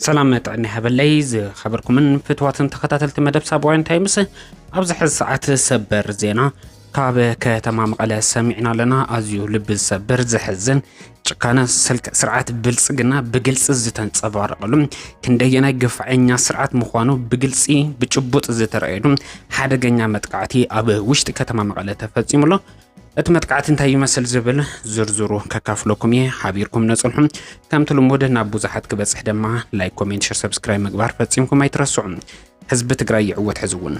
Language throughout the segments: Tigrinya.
سلامة عني هبليز خبركم من فتوات تخطاتلت مدب سابوين تايمس أبزح الساعات سبر زينا كاب كتمام على سمعنا لنا أزيو لبز سبر زحزن كان سلك سرعات بلصقنا بقلص زتن صبار قلم كندينا قفعنا سرعات مخوانو بقلصي بچبوط زترأيلم حادقنا متقعتي أب وشت كتمام على تفصيم له اتمتقعت انتي مسل زبل زرزرو ككافلوكم حبيركم نصلحم كم تلمود نابوزحات كبصح دما لايك كومنت شير سبسكرايب مغبار فصيمكم ايترسعون حزب تግራይ يعوت حزون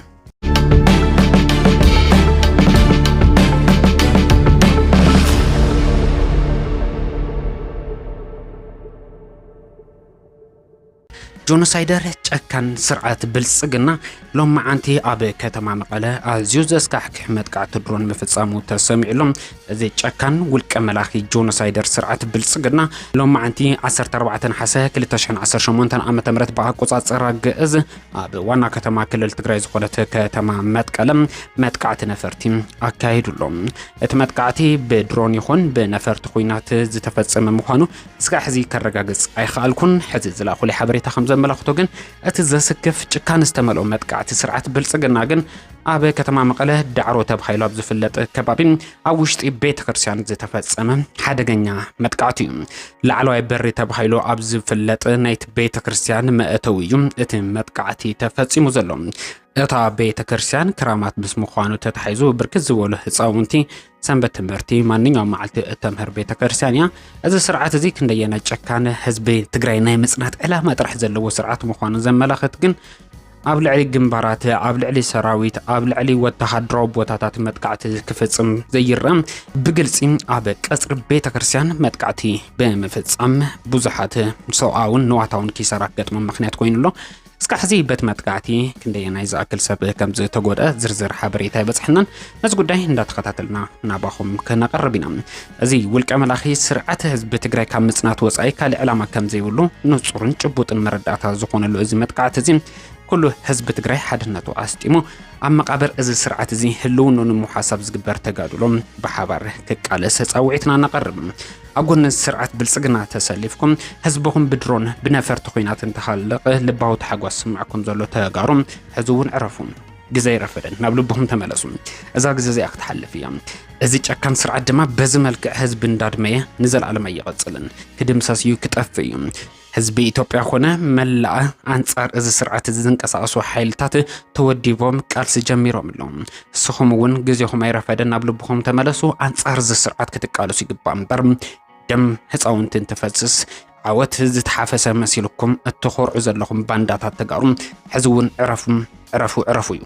جونوسايدر كان سرعة بلصقنا لما أنتي أبي كتما مقالة أزيوزس كحمد قاعد تدرون مفتصامو تسمع لهم زي كان والكملاخي جونوسايدر سرعة بلصقنا لما أنتي 14 حسا كل تشحن 18 عام تمرت بها قصاص راجز أبي وانا كتما كل التجراي زقلت كتما متقلم متقعت نفرتي أكايد لهم اتمتقعتي بدرون يخون بنفرت خوينات زتفصم مخانو اسكا حزي كرغاغص اي خالكون حزي زلا خلي حبريتا خمزه ملخته ግን اتزسكف ጭካን استملو متقعت سرعت بلصقنا ግን አበ ከተማ መቀለ ዳዕሮ ተብሃይሎ ኣብዝፍለጥ ከባቢ ኣብ ውሽጢ ቤተ ክርስቲያን ዝተፈጸመ ሓደገኛ መጥቃዕቲ እዩ ላዕለዋይ በሪ ተብሃይሎ ኣብዝፍለጥ ናይት ቤተ ክርስቲያን መእተው እዩ እቲ መጥቃዕቲ ተፈጺሙ ዘሎ እታ ቤተ ክርስቲያን ክራማት ምስ ምዃኑ ተታሒዙ ብርክት ዝበሉ ህፃውንቲ ሰንበት ትምህርቲ ማንኛውም መዓልቲ እተምህር ቤተ ክርስቲያን እያ እዚ ስርዓት እዚ ክንደየና ጨካነ ህዝቢ ትግራይ ናይ መጽናት ዕላማ ጥራሕ ዘለዎ ስርዓት ምዃኑ ዘመላኽት ግን ኣብ ልዕሊ ግንባራት ኣብ ልዕሊ ሰራዊት ኣብ ልዕሊ ወተሃደራዊ ቦታታት መጥቃዕቲ ክፍጽም ዘይረም ብግልጽ ኣብ ቀጽሪ ቤተ ክርስቲያን መጥቃዕቲ ብምፍጻም ብዙሓት ሰውኣውን ንዋታውን ኪሳራ ገጥሞ ምኽንያት ኮይኑሎ እስካ ሕዚ በት መጥቃዕቲ ክንደየናይ ዝኣክል ሰብ ከም ዝተጎደ ዝርዝር ሓበሬታ ይበጽሕናን ነዚ ጉዳይ እንዳተኸታተልና ናባኹም ከነቀርብ ኢና እዚ ውልቀ መላኺ ስርዓት ህዝቢ ትግራይ ካብ ምጽናት ወጻኢ ካልእ ዕላማ ከም ዘይብሉ ንጹርን ጭቡጥን መረዳእታ ዝኾነሉ እዚ መጥቃዕቲ እዚ كل حزب تግራይ ሓድነቱ ኣስጢሙ ኣብ መቃብር እዚ ስርዓት እዚ ህልውኑ ንምሓሳብ ዝግበር ተጋድሎም ብሓባር ከቃለሰ ጻውዒትና ነቀርብ ኣጎን ስርዓት ብልጽግና ተሰሊፍኩም ህዝብኩም ብድሮን ብነፈርቲ ኮይናት እንተሃለቀ ልባው ተሓጓስ ስምዓኩም ዘሎ ተጋሩም ሕዝውን ዕረፉም ግዜ ይረፈደን ናብ ልብኩም ተመለሱ እዛ ግዜ እዚኣ ክትሓልፍ እያ እዚ ጨካን ስርዓት ድማ በዚ መልክዕ ህዝብ እንዳድመየ ንዘለዓለም ኣይቀጽልን ክድምሰስ እዩ ክጠፍ እዩ ህዝቢ ኢትዮጵያ ኾነ መላእ አንጻር እዚ ስርዓት ዝንቀሳቀሱ ሓይልታት ተወዲቦም ቃልሲ ጀሚሮም ኣለዎም ንስኹም እውን ግዜኹም ኣይረፈደን ናብ ልብኩም ተመለሱ አንጻር እዚ ስርዓት ክትቃለሱ ይግባእ እምበር ደም ህፃውንትን ተፈስስ ዓወት ዝተሓፈሰ መሲልኩም እትኾርዑ ዘለኹም ባንዳታት ተጋሩ ሕዚ እውን ዕረፉ እዩ